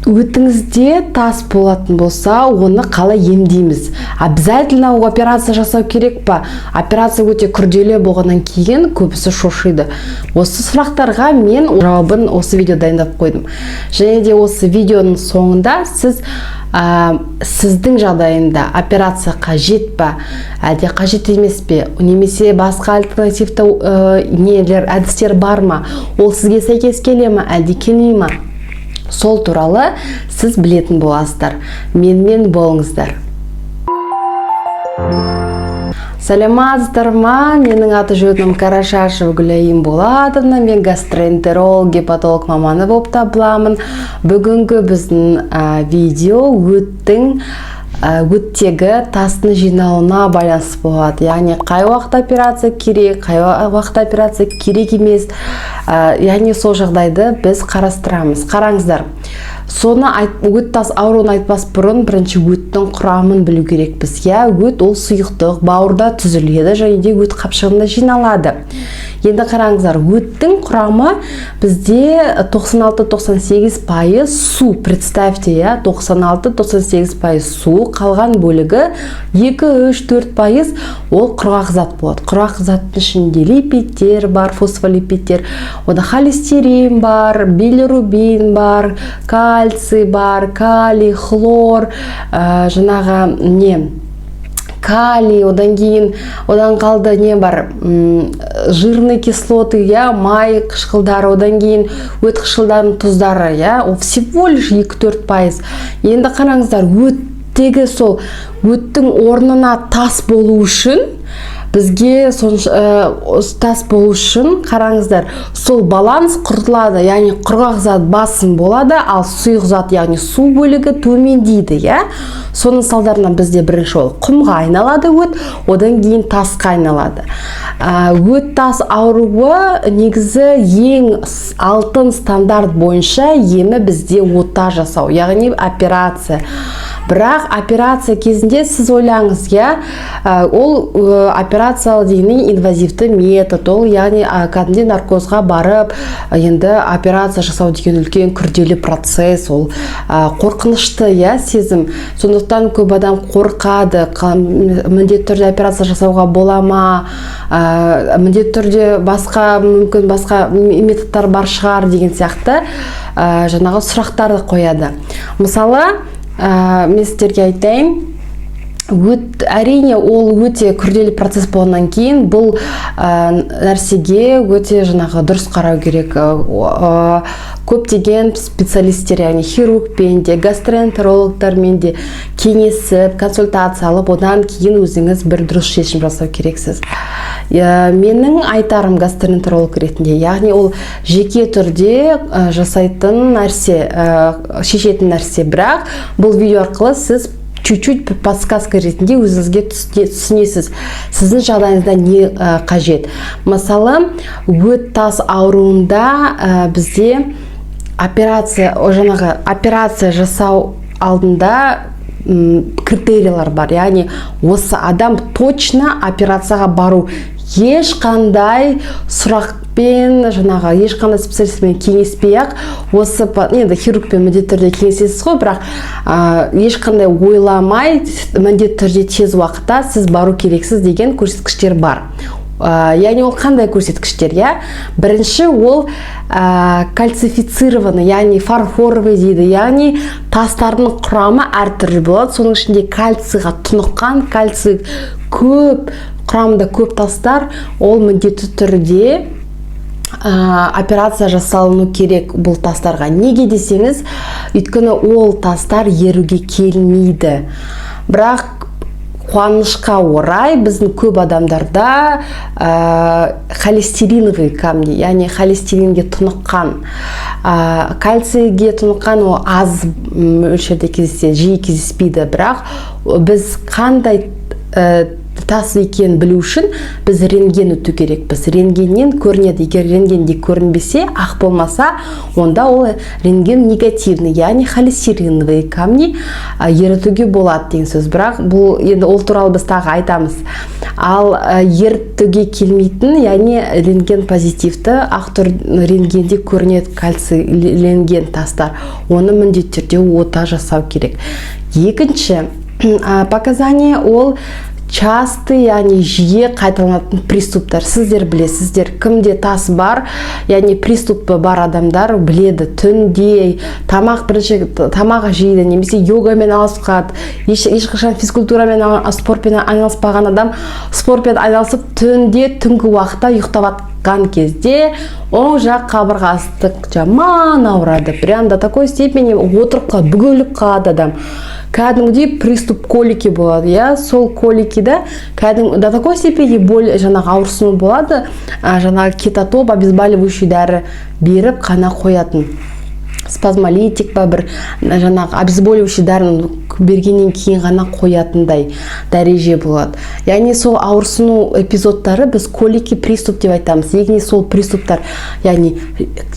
өтіңізде тас болатын болса, оны қалай емдейміз? Обязательно операция жасау керек па? Операция өте күрделі болғаннан кейін көбісі шошиды. Осы сұрақтарға мен жауабын осы видео дайындап қойдым. Және де осы видеоның соңында сіздің жағдайында операция қажет па, әлде қажет емес пе, немесе басқа альтернативті әдістер бар ма, ол сізге сәйкес келе ме, әлде келмей ме? Сол туралы сіз білетін боласыздар. Менімен болыңыздар. Саламатсыздар ма? Менің аты жөнім Карашашева Гүлайым Боладовна. Мен гастроэнтеролог, гепатолог маманы болып табыламын. Бүгінгі біздің видео өттегі тастың жиналуына байланысты болады. Яғни қай уақыт операция керек, қай уақыт операция керек емес. Яғни сол жағдайды біз қарастырамыз. Қараңыздар. Соны өт тас ауруын айтпас бұрын бірінші өттің құрамын білу керекпіз. Өт ол сұйықтық, бауырда түзіледі және де өт қапшығында жиналады. Енді қараңыздар, өттің құрамы бізде 96-98% су. Представьте, 96-98% су, қалған бөлігі 2-3-4% ол құрғақ зат болады. Құрғақ заттың ішінде липидтер бар, фосфолипидтер, ода холестерин бар, билирубин бар, кальций бар, калий, хлор, калий, одан қалды не бар, жирный кислоты, май қышқылдары, одан кейін өт қышқылдарының тұздары, всего лишь 2-4%. Енді қараңыздар, өттегі сол өттің орнына тас болу үшін, бізге тас болу үшін, қараңыздар, сол баланс құртылады, яғни құрғақ зат басым болады, ал сұйық зат, яғни су бөлігі төмендейді. Соның салдарынан бізде бірінші ол құмға айналады өт, одан кейін тасқа айналады. Өт тас ауруы негізі ең алтын стандарт бойынша емі бізде ота жасау, яғни операция. Бірақ операция кезінде сіз ойлаңыз, ол операциялы дегеннен инвазивті метод, ол яғни кәдімгідей наркозға барып, енді операция жасау деген үлкен күрделі процесс, ол қорқынышты сезім. Сондықтан көп адам қорқады, міндетті түрде операция жасауға бола ма, міндетті түрде мүмкін басқа методтар бар шығар деген сияқты жаңағы сұрақтарды қояды. Мысалы, мен сіздерге айтайын, әрине ол өте күрделі процесс болғаннан кейін бұл нәрсеге өте дұрыс қарау керек. Көптеген специалисттер, яғни хирургпен де, гастроэнтерологтармен де кеңесіп, консультация алып, одан кейін өзіңіз бір дұрыс шешім жасау керексіз. Менің айтарым гастроэнтеролог ретінде, яғни ол жеке түрде жасайтын нәрсе, шешетін нәрсе, бірақ бұл видео арқылы сіз чуть-чуть подсказка ретінде өзіңізге түсінесіз, сіздің жағдайыңызда не қажет. Мысалы, өт тас ауруында бізде операция жасау алдында критериялар бар. Яғни осы адам точно операцияға бару ешқандай сұрақпен, ешқандай специалистпен кеңеспей-ақ, осы енді хирургпен міндетті түрде кеңесесіз ғой, бірақ ешқандай ойламай, міндетті түрде тез уақытта сіз бару керексіз деген көрсеткіштер бар. Яғни ол қандай көрсеткіштер? Бірінші ол кальцифицированы, яғни фарфоровый дейді, яғни тастардың құрамы әртүрлі болады. Соның ішінде кальцийға тұныққан, кальций көп, құрамында көп тастар, ол міндетті түрде операция жасалыну керек бұл тастарға. Неге десеңіз, өйткені ол тастар еруге келмейді. Бірақ қуанышқа орай біздің көп адамдарда холестериновый камни, яғни холестеринге тұныққан, кальцийге тұныққан ол аз мөлшерде кездеседі, жиі кездеспейді. Бірақ біз қандай тас екенін білу үшін біз рентген өту керекпіз. Рентгеннен көрінеді. Егер рентгенде көрінбесе, ақ болмаса, онда ол рентген негативный, яғни холестериновые камни ерітуге болады деген сөз. Бірақ бұл енді ол туралы біз тағы айтамыз. Ал ерітуге келмейтін, яғни рентген позитивті, ақ түр рентгенде көрінеді кальций рентген тастар. Оны міндетті түрде ота жасау керек. Екінші показание ол часты, яғни жиі қайталанатын приступтар. Сіздер білесіздер, кімде тас бар, яғни приступы бар адамдар біледі. Түнде тамақ жейді, немесе йогамен айналысады, ешқашан физкультурамен, спортпен айналыспаған адам спортпен айналысып түнде түнгі уақытта ұйықтап жатқан кезде оң жақ қабырғасы жаман ауырады. Прям до такой степени отырып қалады, бүгіліп қалады адам. Кәдімгідей приступ колики болады, я сол коликиді до такой степени боль жаңағы ауырсыну болады, жаңағы кетотоп, обезболивающий дәрі беріп қана қоятын. Спазмолитик ба бір жаңағы обезболивающий дәрін бергеннен кейін ғана қоятындай дәреже болады. Яғни сол ауырсыну эпизодтары біз колики приступ деп айтамыз. Егер сол приступтар, яғни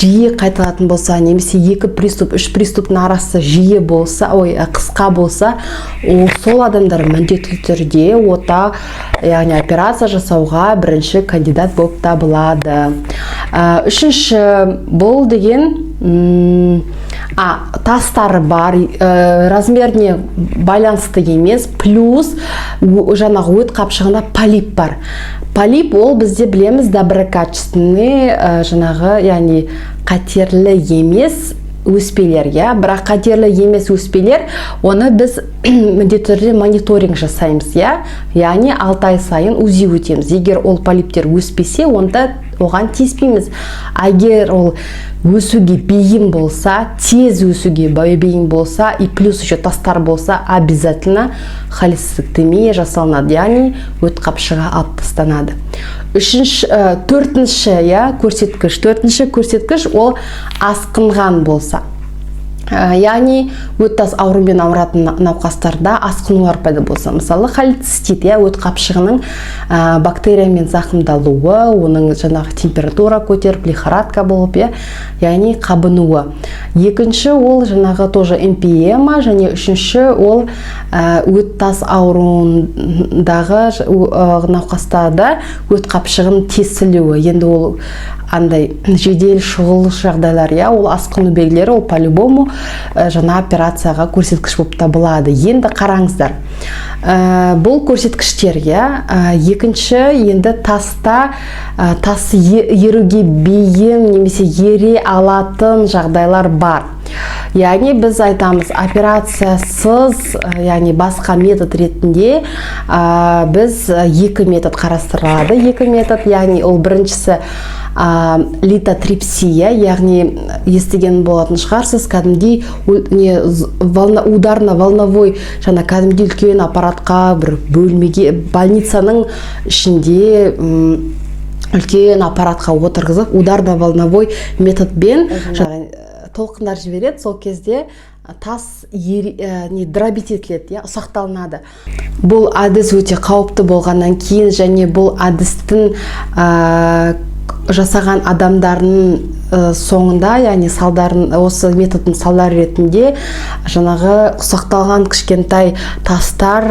жиі қайталатын болса, немесе 2 приступ, 3 приступтың арасы жиі болса, қысқа болса, сол адамдар міндетті түрде ота, яғни операция жасауға бірінші кандидат болып табылады. Үшінші бұл деген тастары бар, размеріне байланысты емес, плюс жаңағы өт қапшығында полип бар. Полип ол бізде білеміз доброкачественный, жаңағы, яғни қатерлі емес өспелер, бірақ қатерлі емес өспелер, оны біз міндетті түрде мониторинг жасаймыз, яғни 6 ай сайын УЗИ өтеміз. Егер ол полиптер өспесе, онда оған тиіспейміз. Егер ол өсуге бейім болса, тез өсуге бейім болса, и плюс еще тастар болса, обязательно холецистектомия жасалынады, яғни өт қапшығы алып тасталынады. Төртінші көрсеткіш ол асқынған болса. Яғни өт тас аурумен ауыратын науқастарда асқынулар пайда болса, мысалы холецистит, өт қапшығының бактериямен зақымдалуы, оның жаңағы температура көтеріп, лихорадка болып, яғни қабынуы. Екінші ол жаңағы тоже эмпиема, және үшінші ол өт тас ауруындағы науқастарда өт қапшығын тесілуі. Енді ол андай жедел шұғыл жағдайлар, ол асқыну белгілері, ол по-любому жаңа операцияға көрсеткіш болып табылады. Енді қараңыздар, бұл көрсеткіштер, екінші енді таста тас еруге бейім немесе ере алатын жағдайлар бар. Яғни біз айтамыз, операциясыз, яғни басқа метод ретінде біз 2 метод қарастырылады. 2 метод, яғни ол біріншісі литотрипсия, яғни естіген болатын шығарсыз, кәдімдей ударно-волновой, жаңа кәдімдей үлкен аппаратқа, бір бөлмеге, больницаның ішінде үлкен аппаратқа отырғызып, ударно-волновой методбен толқындар жібереді. Сол кезде тас дробить етіледі, ұсақталынады. Бұл әдіс өте қауіпті болғаннан кейін, және бұл әдістің жасаған адамдардың соңында, яғни салдарын, осы методтың салдары ретінде жаңағы ұсақталған кішкентай тастар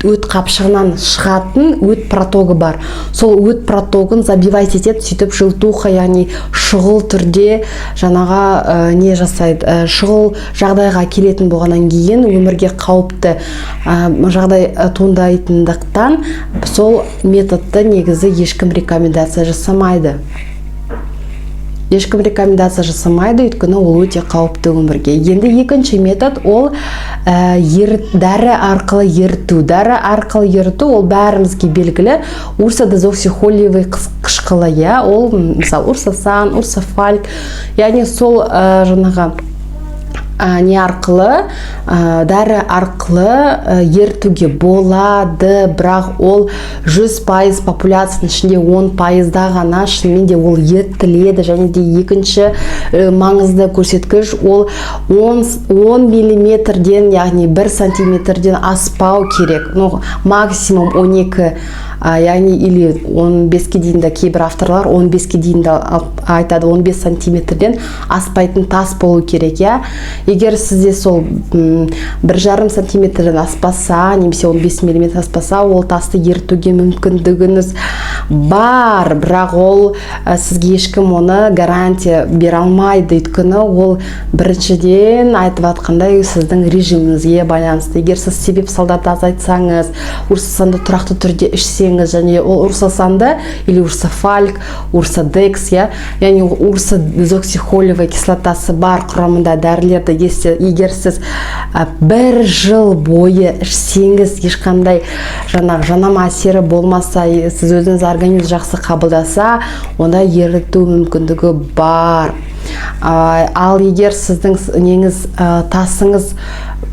өт қапшығынан шығатын өт протогы бар. Сол өт протогын забивать етеді, сөйтіп жылтуха, яғни шұғыл түрде жаңаға не жасайды, шұғыл жағдайға келетін болғаннан кейін өмірге қауіпті жағдай туындайтындықтан сол методты негізі ешкім рекомендация жасамайды. Өйткені ол өте қауіпті өмірге. Енді екінші метод ол дәрі арқылы еріту. Дәрі арқылы еріту ол бәрімізге белгілі урсодезоксихолиевый қышқылы, ол мысалы урсасан, урсофальк, яғни сол жаңағы не арқылы, дәрі арқылы ертуге болады, бірақ ол 100% популяцияның ішінде 10%-да ғана шынымен де ол ертіледі. Және де екінші маңызды көрсеткіш ол 10 мм-ден, яғни 1 см-ден аспау керек. Максимум 12, яғни или 15-ке дейін кейбір авторлар 15-ке дейін айтады, 15 см-ден аспайтын тас болу керек. Егер сізде сол 1,5 см-ден аспаса, немесе 15 мм аспаса, ол тасты ертуге мүмкіндігіңіз бар, бірақ ол сізге ешкім оны гарантия бере алмайды. Өйткені ол біріншіден айтып атқандай сіздің режиміңізге байланысты. Егер сіз себеп салдарды азайтсаңыз, урсасанды тұрақты түрде ішсеңіз, және ол урсасанды или урсафальк, урсадекс, яғни урсадезоксихолевая кислотасы бар құрамында дәрілерді егер сіз 1 жыл бойы ішсеңіз, ешқандай жанама әсері болмаса, сіз өзіңіз организм жақсы қабылдаса, онда еріту мүмкіндігі бар. Ал егер сіздің неңіз тасыңыз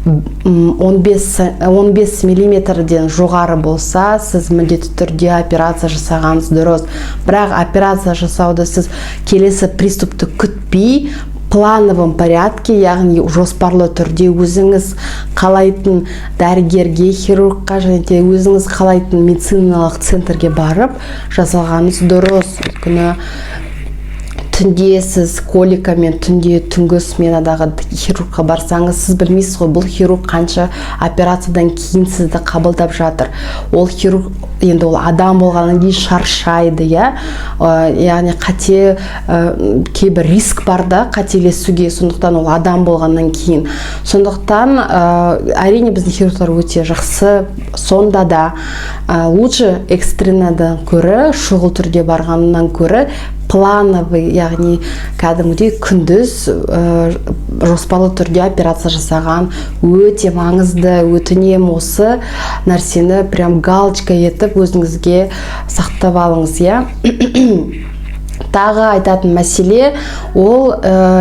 15 мм-ден жоғары болса, сіз міндетті түрде операция жасағаныңыз дұрыс. Бірақ операция жасауды сіз келесі приступты күтпей, плановым порядке, яғни жоспарлы түрде өзіңіз қалайтын дәрігерге, хирургқа, және де өзіңіз қалайтын медициналық центрге барып жасалғаныңыз дұрыс. Өйткені түнде сіз коликамен, түнде түнгі сменадағы хирургқа барсаңыз, сіз білмейсіз ғой, бұл хирург қанша операциядан кейін сізді қабылдап жатыр. Ол хирург енді ол адам болғаннан кейін шаршайды, яғни кейбір риск бар да қателесуге, сондықтан ол адам болғаннан кейін. Сондықтан әрине біздің хирургтар өте жақсы, сонда да лучше экстренадан көрі, шұғыл түрде барғаннан көрі плановый, яғни кәдімгідей күндіз жоспарлы түрде операция жасаған өте маңызды. Өтінем осы нәрсені прям галочка етіп өзіңізге сақтап алыңыз. Тағы айтатын мәселе, ол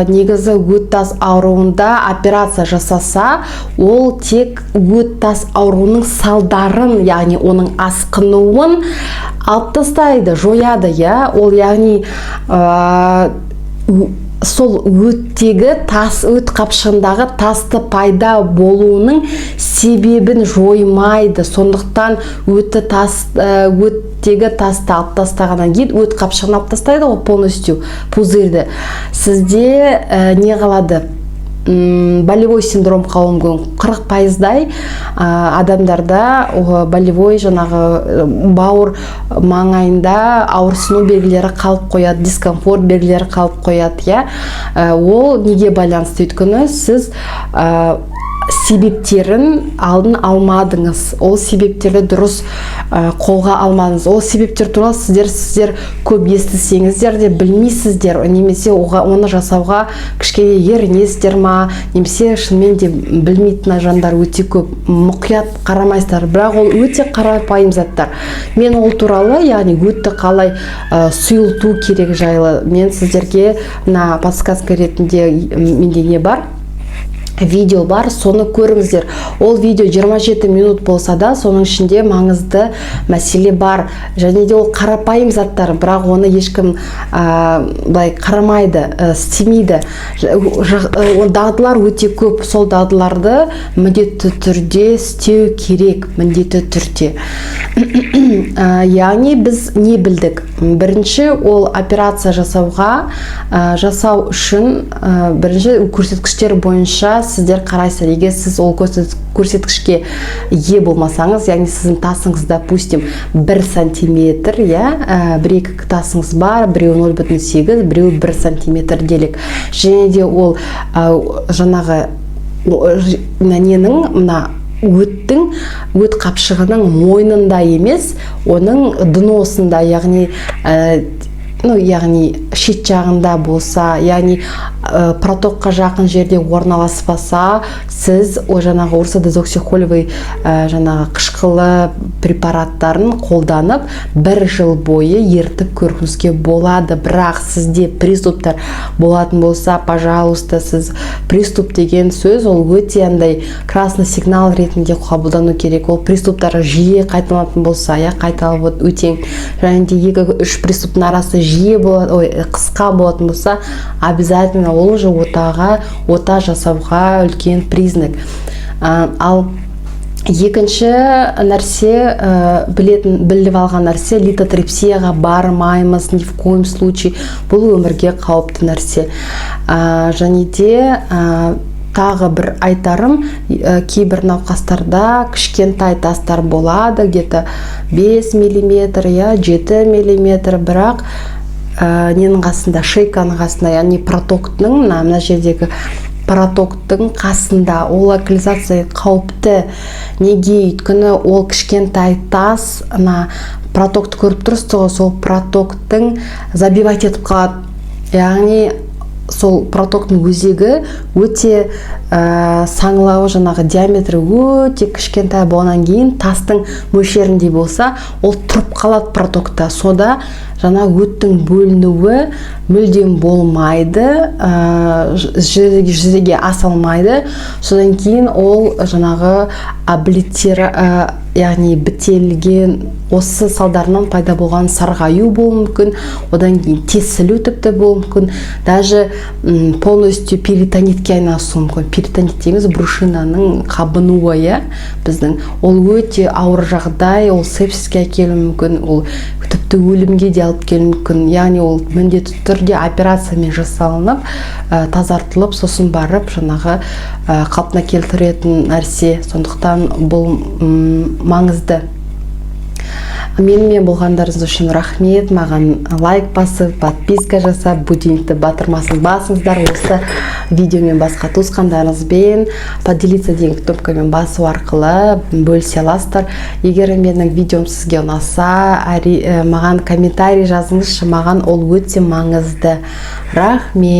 негізі өт тас ауруында операция жасаса, ол тек өт тас ауруының салдарын, яғни оның асқынуын алып тастайды, жояды. Ол яғни сол өттегі өт қапшығындағы тасты пайда болуының себебін жоймайды. Сондықтан өттегі тасты алып тастағаннан кейін өт қапшығын алып тастайды ғой, полностью пузырьды. Сізде не қалады? Болевой синдром қалуы мүмкін. 40%-дай адамдарда болевой жаңағы бауыр маңайында ауырсыну белгілері қалып қояды, дискомфорт белгілері қалып қояды. Ол неге байланысты? Өйткені сіз себептерін алдын алмадыңыз. Ол себептерді дұрыс қолға алмадыңыз. Ол себептер туралы сіздер көп естісеңіздер де білмейсіздер, немесе оны жасауға кішкене ерінесіздер ма, немесе шынымен де білмейтін жандар өте көп, мұқият қарамайсыздар. Бірақ ол өте қарапайым заттар. Мен ол туралы, яғни өтті қалай сұйылту керек жайлы мен сіздерге подсказка ретінде менде не бар? Видео бар, соны көріңіздер. Ол видео 27 минут болса да, соның ішінде маңызды мәселе бар. Және де ол қарапайым заттар, бірақ оны ешкім қарамайды, істемейді. Дағдылар өте көп, сол дағдыларды міндетті түрде істеу керек, міндетті түрде. Яғни біз не білдік? Бірінші, ол операция жасау үшін бірінші көрсеткіштер бойынша сіздер қарайсыздар. Егер сіз ол көрсеткішке ие болмасаңыз, яғни сіздің тасыңыз, допустим, 1 сантиметр, бір-екі тасыңыз бар, біреу 0,8, біреу 1 сантиметр делік. Және де ол жаңағы өт қапшығының мойнында емес, оның дносында, яғни яғни шет жағында болса, яғни протокқа жақын жерде орналаспаса, сіз жаңағы урсодезоксихолевый жаңағы қышқылы препараттарын қолданып 1 жыл бойы ертіп көріңізге болады. Бірақ сізде приступтар болатын болса, пожалуйста, сіз приступ деген сөз, ол өте андай красный сигнал ретінде қабылдану керек. Ол приступтар жиі қайталанатын болса, қайталап өтең, және де 2-3 приступтың арасы жиі болады, қысқа болатын болса, обязательно ол уже ота жасауға үлкен признак. Ал екінші нәрсе, біліп алған нәрсе, литотрипсияға бармаймыз ни в коем случае. Бұл өмірге қауіпті нәрсе. Және де тағы бір айтарым, кейбір науқастарда кішкентай тастар болады, где-то 5 мм, 7 мм, бірақ ненің қасында, шейканың қасында, яғни протоктың, мына жердегі протоктың қасында, ол локализация қауіпті. Неге? Өйткені ол кішкентай тас, протокты көріп тұрсыз, сол протоктың забивать етіп қалады. Яғни сол протоктың өзегі өте саңылауы, жаңағы диаметрі өте кішкентай болғаннан кейін, тастың мөлшеріндей болса, ол тұрып қалады протокта. Сода жаңа өттің бөлінуі мүлдем болмайды, жүзеге асалмайды. Содан кейін ол жаңағы яғни бітелген, осы салдарынан пайда болған сарғаю болуы мүмкін, одан кейін тесілу тіпті болуы мүмкін, даже полностью перитонитке айналысуы мүмкін. Перитонит дегеніміз брюшинаның қабынуы, біздің ол өте ауыр жағдай, ол сепсиске әкелуі мүмкін, ол тіпті өлімге де алып келуі мүмкін. Яғни ол міндетті түрде операциямен жасалынып, тазартылып, сосын барып жаңағы қалпына келтіретін нәрсе. Сондықтан бұл маңызды. Менімен болғандарыңыз үшін рахмет. Маған лайк басып, подписка жасап, будильникті батырмасын басыңыздар. Осы видеомен басқа туысқандарыңызбен поделиться деген кнопкамен басу арқылы бөлісе аласыздар. Егер менің видеом сізге ұнаса, маған комментарий жазыңызшы, маған ол өте маңызды. Рахмет.